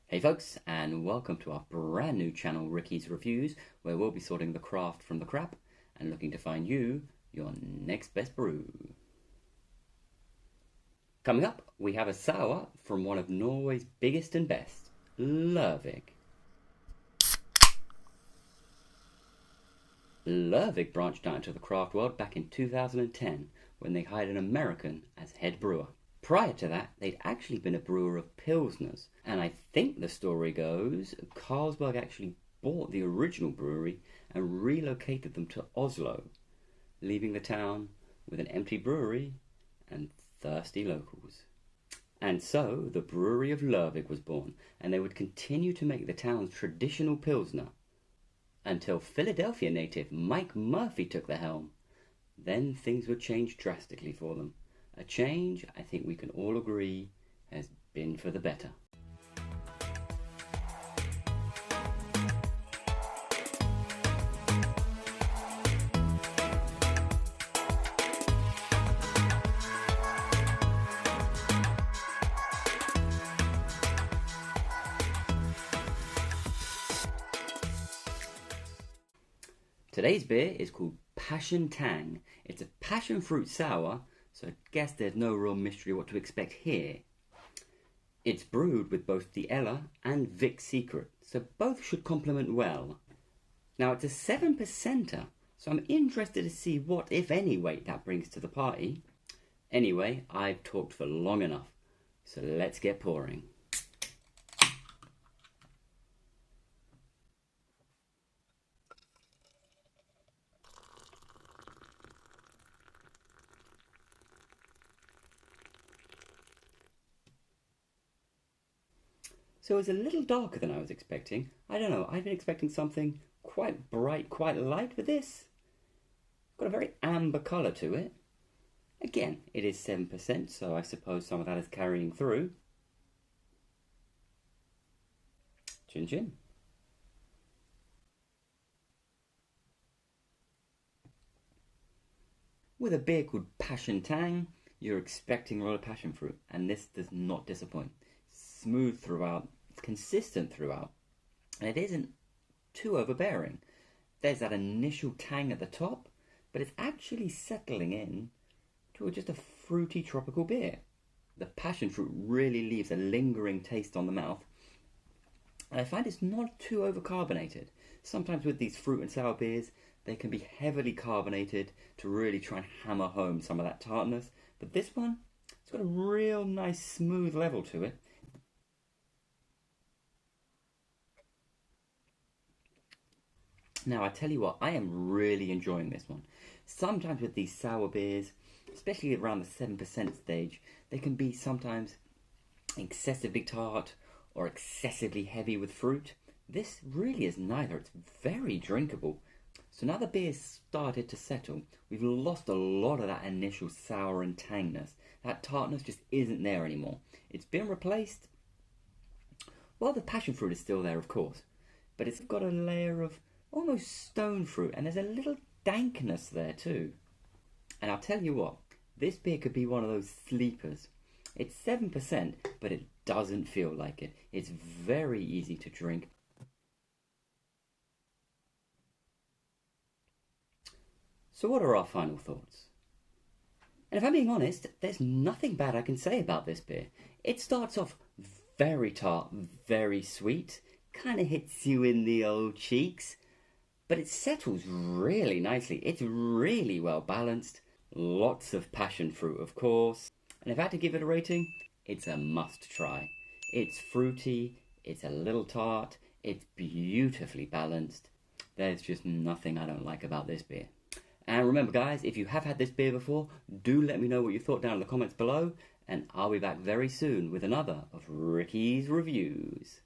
Hey folks, and welcome to our brand new channel, Ricky's Reviews, where we'll be sorting the craft from the crap and looking to find you your next best brew. Coming up, we have a sour from one of Norway's biggest and best, Lervig. Lervig branched out into the craft world back in 2010 when they hired an American as head brewer. Prior to that, they'd actually been a brewer of Pilsners, and I think the story goes, Carlsberg actually bought the original brewery and relocated them to Oslo, leaving the town with an empty brewery and thirsty locals. And so, the brewery of Lervig was born, and they would continue to make the town's traditional Pilsner, until Philadelphia native Mike Murphy took the helm. Then things would change drastically for them. A change I think we can all agree has been for the better. Today's beer is called Passion Tang. It's a passion fruit sour, so I guess there's no real mystery what to expect here. It's brewed with both the Ella and Vic Secret, so both should complement well. Now it's a 7%er, so I'm interested to see what, if any, weight that brings to the party. Anyway, I've talked for long enough, so let's get pouring. So it's a little darker than I was expecting. I don't know, I've been expecting something quite bright, quite light with this. Got a very amber colour to it. Again, it is 7%, so I suppose some of that is carrying through. Chin chin. With a beer called Passion Tang, you're expecting a lot of passion fruit, and this does not disappoint. Smooth throughout, consistent throughout, and it isn't too overbearing. There's that initial tang at the top, but it's actually settling in to just a fruity tropical beer. The passion fruit really leaves a lingering taste on the mouth, and I find it's not too overcarbonated. Sometimes with these fruit and sour beers, they can be heavily carbonated to really try and hammer home some of that tartness, but this one, it's got a real nice smooth level to it. Now, I tell you what, I am really enjoying this one. Sometimes with these sour beers, especially around the 7% stage, they can be sometimes excessively tart or excessively heavy with fruit. This really is neither. It's very drinkable. So now the beer's started to settle, we've lost a lot of that initial sour and tangness. That tartness just isn't there anymore. It's been replaced. Well, the passion fruit is still there, of course, but it's got a layer of almost stone fruit, and there's a little dankness there too. And I'll tell you what, this beer could be one of those sleepers. It's 7%, but it doesn't feel like it. It's very easy to drink. So what are our final thoughts? And if I'm being honest, there's nothing bad I can say about this beer. It starts off very tart, very sweet, kind of hits you in the old cheeks, but it settles really nicely. It's really well balanced. Lots of passion fruit, of course. And if I had to give it a rating, it's a must try. It's fruity, it's a little tart, it's beautifully balanced. There's just nothing I don't like about this beer. And remember guys, if you have had this beer before, do let me know what you thought down in the comments below, and I'll be back very soon with another of Ricky's Reviews.